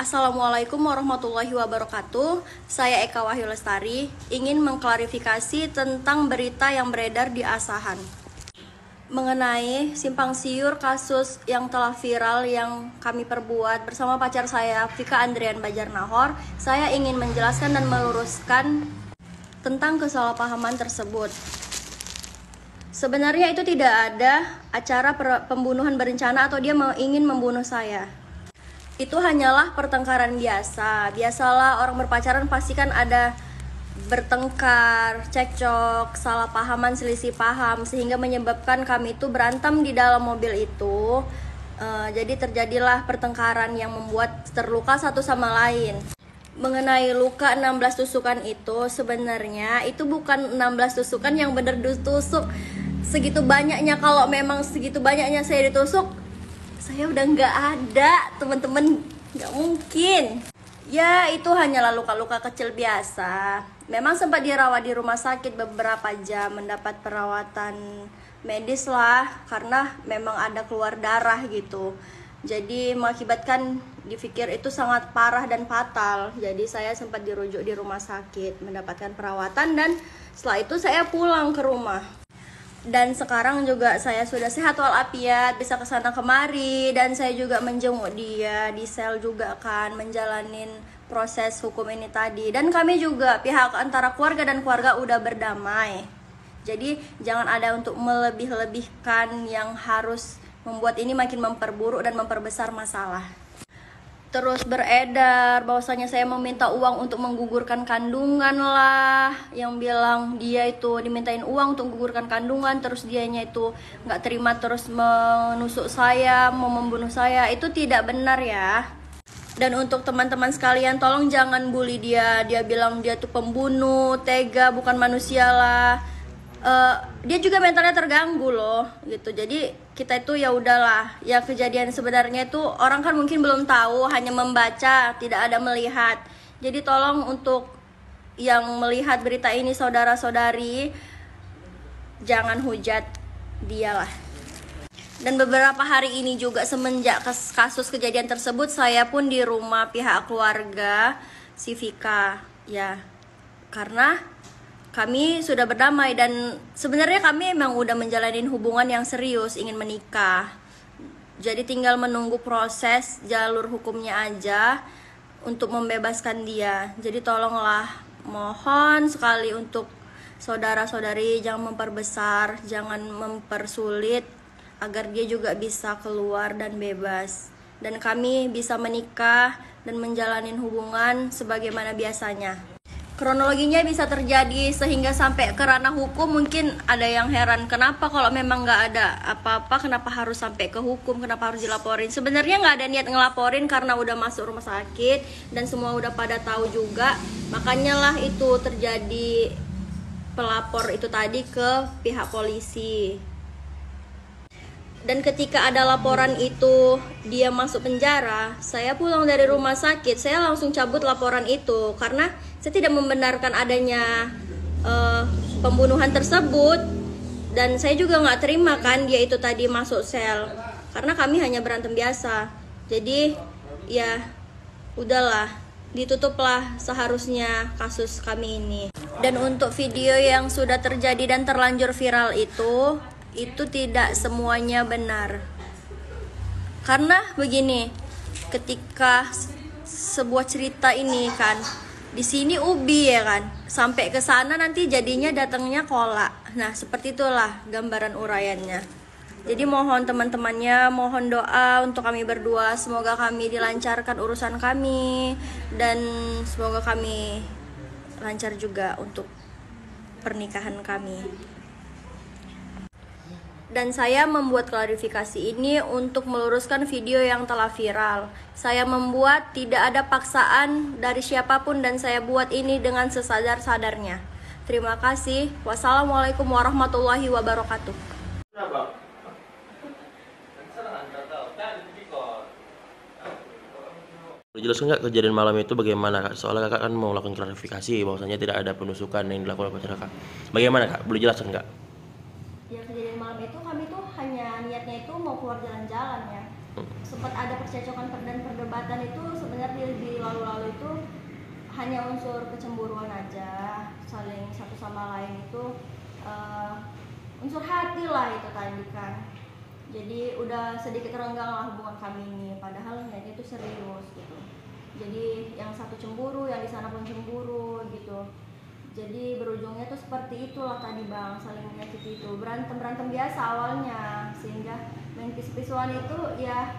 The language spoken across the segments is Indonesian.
Assalamualaikum warahmatullahi wabarakatuh. Saya Eka Wahyu Lestari ingin mengklarifikasi tentang berita yang beredar di Asahan mengenai simpang siur kasus yang telah viral yang kami perbuat bersama pacar saya, Vika Andrian Bajar Nahor. Saya ingin menjelaskan dan meluruskan tentang kesalahpahaman tersebut. Sebenarnya itu tidak ada acara pembunuhan berencana atau dia ingin membunuh saya. Itu hanyalah pertengkaran biasa. Biasalah orang berpacaran pasti kan ada bertengkar, cekcok, salah pahaman, selisih paham, sehingga menyebabkan kami itu berantem di dalam mobil itu. Jadi terjadilah pertengkaran yang membuat terluka satu sama lain. Mengenai luka 16 tusukan itu, sebenarnya itu bukan 16 tusukan yang benar ditusuk segitu banyaknya. Kalau memang segitu banyaknya saya ditusuk, saya udah nggak ada, teman-teman, nggak mungkin. Ya, itu hanyalah luka-luka kecil biasa. Memang sempat dirawat di rumah sakit beberapa jam, mendapat perawatan medis lah, karena memang ada keluar darah gitu. Jadi mengakibatkan dipikir itu sangat parah dan fatal. Jadi saya sempat dirujuk di rumah sakit, mendapatkan perawatan, dan setelah itu saya pulang ke rumah. Dan sekarang juga saya sudah sehat walafiat, bisa kesana kemari, dan saya juga menjenguk dia di sel juga kan, menjalanin proses hukum ini tadi. Dan kami juga pihak antara keluarga dan keluarga udah berdamai. Jadi jangan ada untuk melebih-lebihkan yang harus membuat ini makin memperburuk dan memperbesar masalah. Terus beredar bahwasanya saya meminta uang untuk menggugurkan kandungan lah, yang bilang dia itu dimintain uang untuk menggugurkan kandungan, terus dianya itu nggak terima, terus menusuk saya, mau membunuh saya. Itu tidak benar ya. Dan untuk teman-teman sekalian, tolong jangan bully dia. Dia bilang dia tuh pembunuh, tega, bukan manusia lah. Dia juga mentalnya terganggu loh gitu. Jadi kita itu ya udahlah, ya kejadian sebenarnya itu orang kan mungkin belum tahu, hanya membaca, tidak ada melihat. Jadi tolong untuk yang melihat berita ini, saudara-saudari, jangan hujat dialah. Dan beberapa hari ini juga semenjak kasus kejadian tersebut, saya pun di rumah pihak keluarga si Vika ya, karena kami sudah berdamai dan sebenarnya kami emang udah menjalanin hubungan yang serius, ingin menikah. Jadi tinggal menunggu proses jalur hukumnya aja untuk membebaskan dia. Jadi tolonglah, mohon sekali untuk saudara-saudari jangan memperbesar, jangan mempersulit, agar dia juga bisa keluar dan bebas. Dan kami bisa menikah dan menjalanin hubungan sebagaimana biasanya. Kronologinya bisa terjadi sehingga sampai ke ranah hukum. Mungkin ada yang heran, kenapa kalau memang nggak ada apa-apa, kenapa harus sampai ke hukum, kenapa harus dilaporin. Sebenarnya nggak ada niat ngelaporin karena udah masuk rumah sakit dan semua udah pada tahu juga. Makanya lah itu terjadi pelapor itu tadi ke pihak polisi. Dan ketika ada laporan itu dia masuk penjara, saya pulang dari rumah sakit, saya langsung cabut laporan itu karena saya tidak membenarkan adanya pembunuhan tersebut. Dan saya juga nggak terima kan dia itu tadi masuk sel, karena kami hanya berantem biasa. Jadi ya udahlah, ditutuplah seharusnya kasus kami ini. Dan untuk video yang sudah terjadi dan terlanjur viral itu tidak semuanya benar. Karena begini, ketika sebuah cerita ini kan, di sini ubi ya kan, sampai ke sana nanti jadinya datangnya kolak. Nah, seperti itulah gambaran uraiannya. Jadi mohon teman-temannya, mohon doa untuk kami berdua, semoga kami dilancarkan urusan kami dan semoga kami lancar juga untuk pernikahan kami. Dan saya membuat klarifikasi ini untuk meluruskan video yang telah viral. Saya membuat tidak ada paksaan dari siapapun dan saya buat ini dengan sesadar-sadarnya. Terima kasih. Wassalamualaikum warahmatullahi wabarakatuh. Jelaskan nggak kejadian malam itu bagaimana kak? Soalnya kakak kan mau melakukan klarifikasi bahwasanya tidak ada penusukan yang dilakukan oleh pacar kakak. Bagaimana kak? Boleh jelaskan nggak? Ya, kejadian malam itu kami tuh hanya niatnya itu mau keluar jalan-jalan ya. Sempat ada percecokan dan perdebatan itu sebenarnya di lalu-lalu itu hanya unsur kecemburuan aja, saling satu sama lain itu unsur hati lah itu tadi kan. Jadi udah sedikit renggang lah hubungan kami ini, padahal niatnya itu serius gitu. Jadi yang satu cemburu, yang di sana pun cemburu gitu. Jadi berujungnya tuh seperti itulah tadi Bang, saling menyakiti itu. Berantem biasa awalnya, sehingga main pis-pisuan itu ya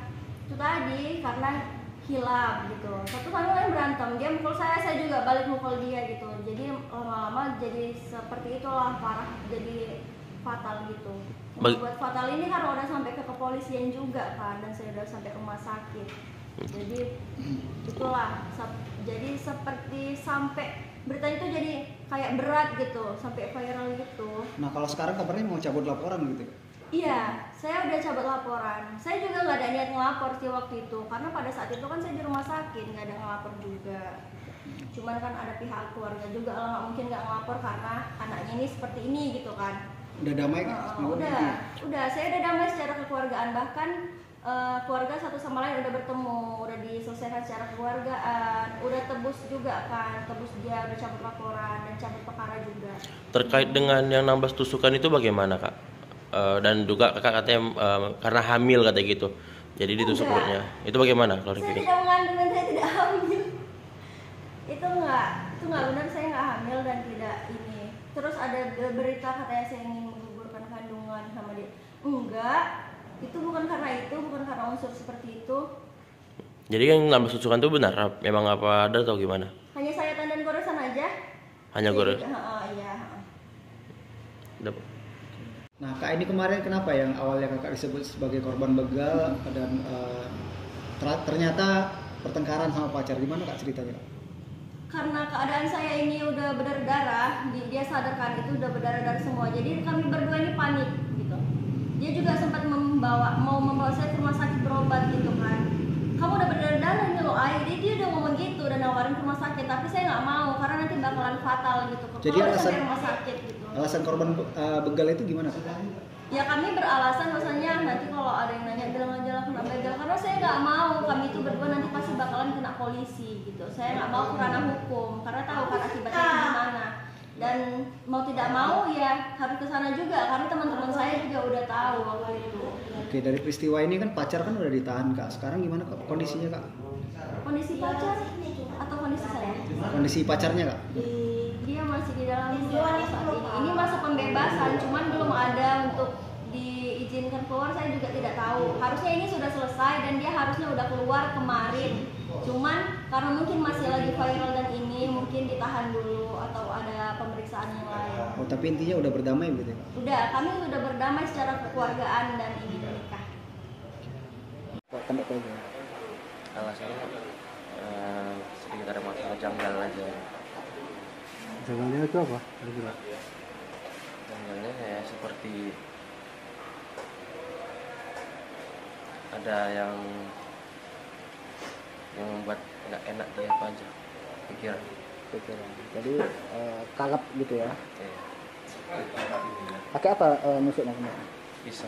itu tadi karena hilaf gitu. Satu sama lain berantem, dia mukul saya juga balik mukul dia gitu. Jadi lama-lama jadi seperti itulah, parah, jadi fatal gitu. Buat fatal ini kan udah sampai ke kepolisian juga kan, dan saya udah sampai ke rumah sakit. Jadi itulah, jadi seperti sampai berita itu jadi kayak berat gitu, sampai viral gitu. Nah kalau sekarang kabarnya mau cabut laporan gitu? Iya, saya udah cabut laporan. Saya juga nggak ada niat ngelapor sih waktu itu, karena pada saat itu kan saya di rumah sakit, nggak ada ngelapor juga. Cuman kan ada pihak keluarga juga lah, nggak mungkin nggak ngelapor karena anaknya ini seperti ini gitu kan. Udah damai kan? Udah, saya udah damai secara kekeluargaan, bahkan keluarga satu sama lain udah bertemu, udah diselesaikan secara kekeluargaan, udah tebus juga kan, tebus dia udah cabut laporan dan cabut perkara juga. Terkait dengan yang 16 tusukan itu bagaimana Kak? Dan juga Kakak katanya karena hamil katanya gitu, jadi ditusuk perutnya. Itu bagaimana klarifikasi? Saya tidak mengandung dan saya tidak hamil. Itu nggak benar, saya nggak hamil dan tidak ini. Terus ada berita katanya saya ingin menggugurkan kandungan sama dia. Enggak. Itu bukan karena unsur seperti itu. Jadi yang 16 tusukan itu benar? Memang apa ada atau gimana? Hanya sayatan dan goresan aja. Hanya goresan? Iya. Nah Kak, ini kemarin kenapa yang awalnya Kakak disebut sebagai korban begal dan ternyata pertengkaran sama pacar, gimana Kak ceritanya Kak? Karena keadaan saya ini udah berdarah, dia sadarkan itu udah berdarah semua. Jadi kami berdua ini panik gitu. Dia juga sempat mau membawa saya ke rumah sakit berobat gitu kan. Kamu udah berdarah nih loh, dia udah ngomong gitu dan nawarin ke rumah sakit, tapi saya nggak mau karena nanti bakalan fatal gitu. Jadi alasan rumah sakit gitu. Alasan korban begal itu gimana Kak? Ya kami beralasan maksudnya nanti kalau ada yang nanya bilang aja lah kena begal, karena saya nggak mau kami itu berdua nanti pasti bakalan kena polisi gitu. Saya nggak mau ke ranah hukum karena tahu kan akibatnya gimana. Dan mau tidak mau ya harus ke sana juga karena teman-teman saya juga udah tahu waktu itu. Oke, dari peristiwa ini kan pacar kan udah ditahan Kak. Sekarang gimana Kak kondisinya Kak? Kondisi pacar atau kondisi saya? Kondisi pacarnya Kak? Dia masih di dalam penjara saat ini. Ini masa pembebasan, cuman belum ada untuk diizinkan keluar. Saya juga tidak tahu. Harusnya ini sudah selesai dan dia harusnya udah keluar kemarin. Cuman karena mungkin masih lagi viral dan ini mungkin ditahan dulu atau ada pemeriksaan yang lain. Oh, tapi intinya udah berdamai gitu ya Kak? Udah, kami udah berdamai secara kekeluargaan dan ini menikah. Pendek aja. Alasannya sedikit ada masalah janggal aja. Janggalnya itu apa? Janggalnya kayak seperti ada yang membuat nggak enak dia apa aja pikiran. Jadi kalap gitu ya? Iya. Pakai apa nusuknya kemarin? Bisa.